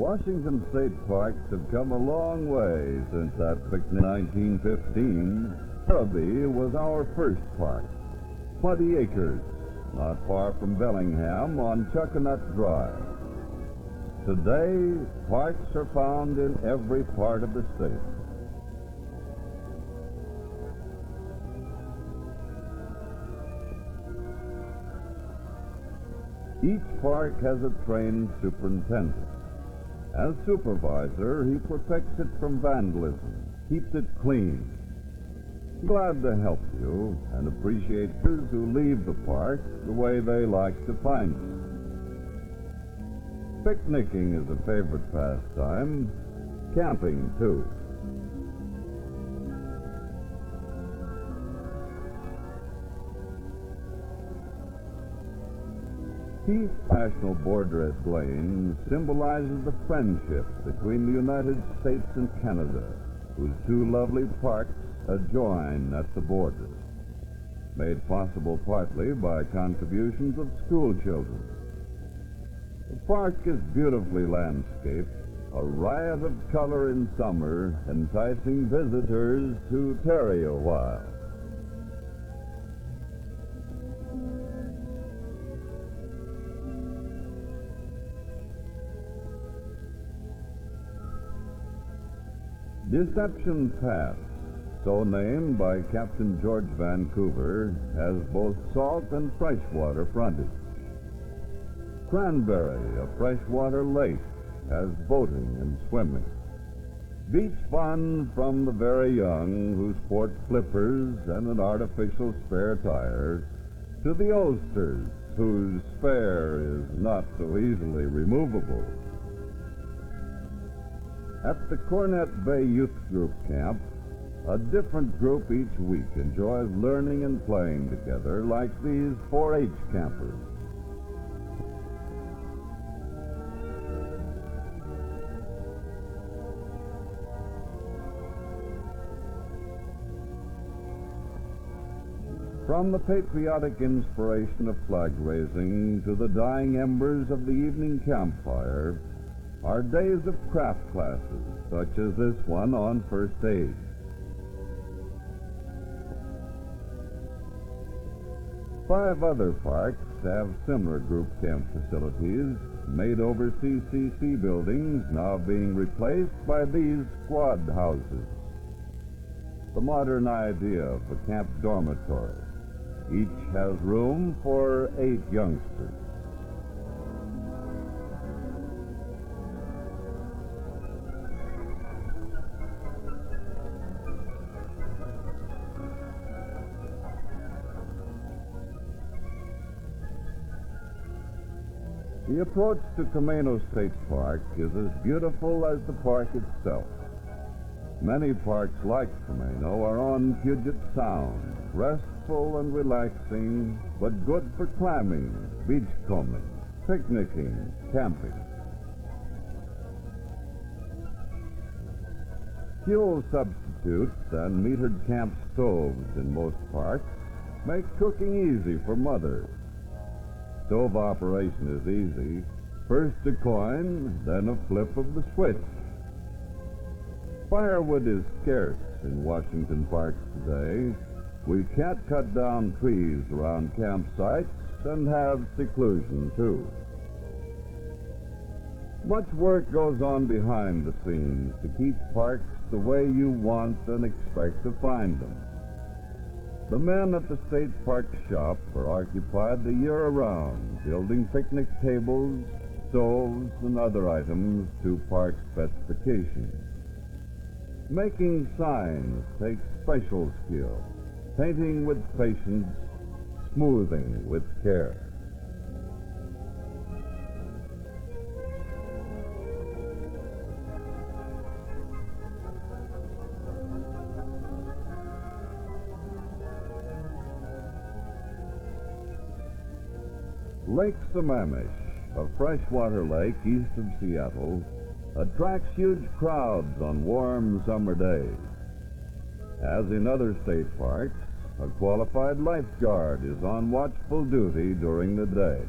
Washington State Parks have come a long way since that picnic in 1915. Larrabee was our first park, 20 acres, not far from Bellingham on Chuckanut Drive. Today, parks are found in every part of the state. Each park has a trained superintendent. As supervisor, he protects it from vandalism, keeps it clean. Glad to help you and appreciate those who leave the park the way they like to find it. Picnicking is a favorite pastime, camping too. Keith National Border at Blaine symbolizes the friendship between the United States and Canada, whose two lovely parks adjoin at the border, made possible partly by contributions of school children. The park is beautifully landscaped, a riot of color in summer, enticing visitors to tarry a while. Deception Pass, so named by Captain George Vancouver, has both salt and freshwater frontage. Cranberry, a freshwater lake, has boating and swimming. Beach fun from the very young, who sport flippers and an artificial spare tire, to the oldsters, whose spare is not so easily removable. At the Cornet Bay Youth Group Camp, a different group each week enjoys learning and playing together like these 4-H campers. From the patriotic inspiration of flag raising to the dying embers of the evening campfire, are days of craft classes, such as this one on first aid. Five other parks have similar group camp facilities, made over CCC buildings now being replaced by these squad houses. The modern idea of a camp dormitory. Each has room for 8 youngsters. The approach to Camano State Park is as beautiful as the park itself. Many parks like Camano are on Puget Sound, restful and relaxing, but good for climbing, beachcombing, picnicking, camping. Fuel substitutes and metered camp stoves in most parks make cooking easy for mothers. Stove operation is easy. First a coin, then a flip of the switch. Firewood is scarce in Washington parks today. We can't cut down trees around campsites and have seclusion, too. Much work goes on behind the scenes to keep parks the way you want and expect to find them. The men at the State Park shop are occupied the year around, building picnic tables, stoves, and other items to park specifications. Making signs takes special skill, painting with patience, smoothing with care. Lake Sammamish, a freshwater lake east of Seattle, attracts huge crowds on warm summer days. As in other state parks, a qualified lifeguard is on watchful duty during the day.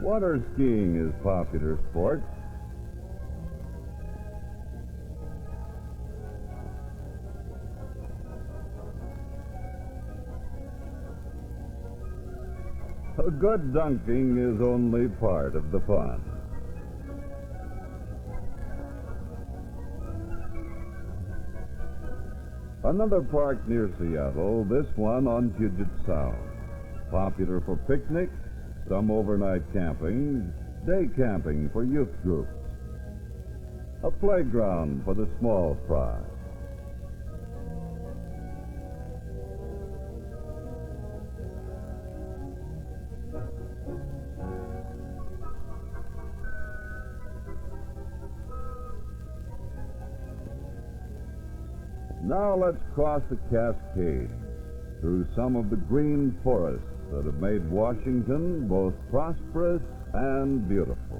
Water skiing is popular sport. A good dunking is only part of the fun. Another park near Seattle, this one on Puget Sound. Popular for picnics, some overnight camping, day camping for youth groups. A playground for the small fry. Now let's cross the Cascade through some of the green forests that have made Washington both prosperous and beautiful.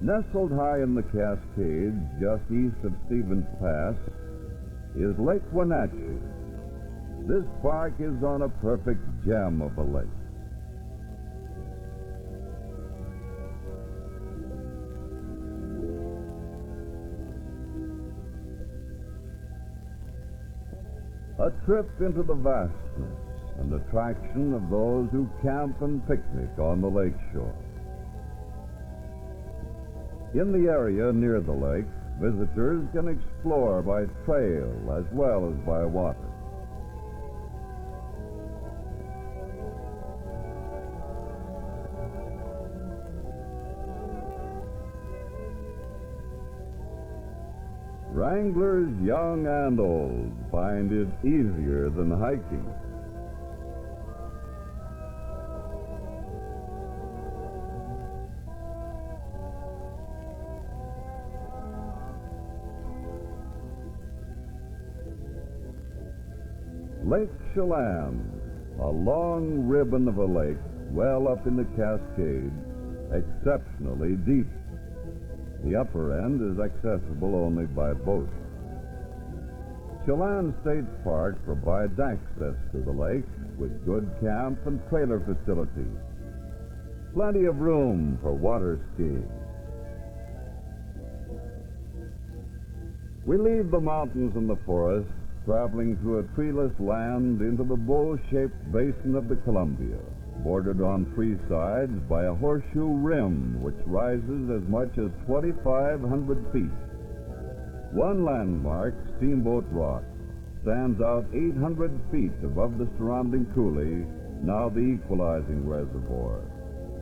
Nestled high in the Cascades, just east of Stevens Pass, is Lake Wenatchee. This park is on a perfect gem of a lake. A trip into the vastness and attraction of those who camp and picnic on the lake shore. In the area near the lake, visitors can explore by trail as well as by water. Wranglers young and old find it easier than hiking. Lake Chelan, a long ribbon of a lake well up in the Cascade, exceptionally deep. The upper end is accessible only by boat. Chelan State Park provides access to the lake with good camp and trailer facilities. Plenty of room for water skiing. We leave the mountains and the forest, traveling through a treeless land into the bowl-shaped basin of the Columbia, bordered on three sides by a horseshoe rim which rises as much as 2,500 feet. One landmark, Steamboat Rock, stands out 800 feet above the surrounding coulee, now the Equalizing Reservoir,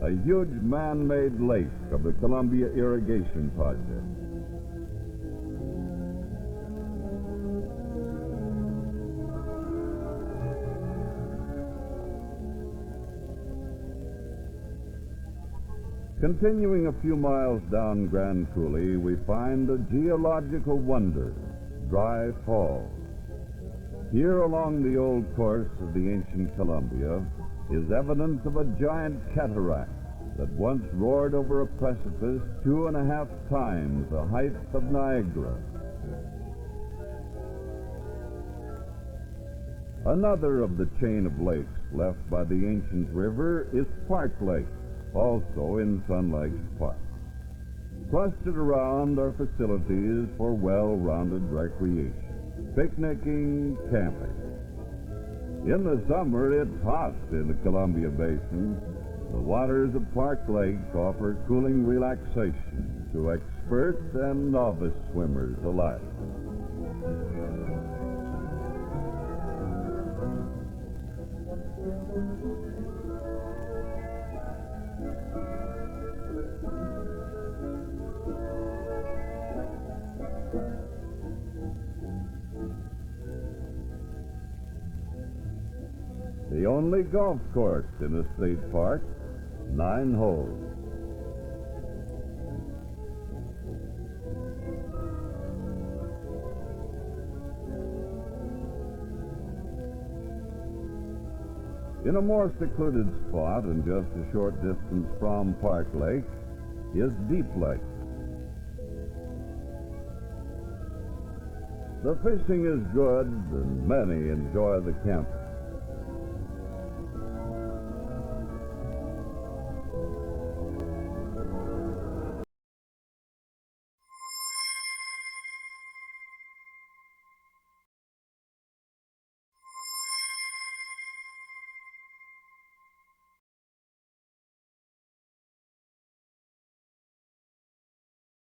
a huge man-made lake of the Columbia Irrigation Project. Continuing a few miles down Grand Coulee, we find a geological wonder, Dry Falls. Here along the old course of the ancient Columbia is evidence of a giant cataract that once roared over a precipice 2.5 times the height of Niagara. Another of the chain of lakes left by the ancient river is Park Lake, also in Sun Lakes Park. Clustered around are facilities for well-rounded recreation, picnicking, camping. In the summer, it's hot in the Columbia Basin. The waters of Park Lake offer cooling relaxation to experts and novice swimmers alike. The only golf course in the state park, 9 holes. In a more secluded spot and just a short distance from Park Lake is Deep Lake. The fishing is good, and many enjoy the camping.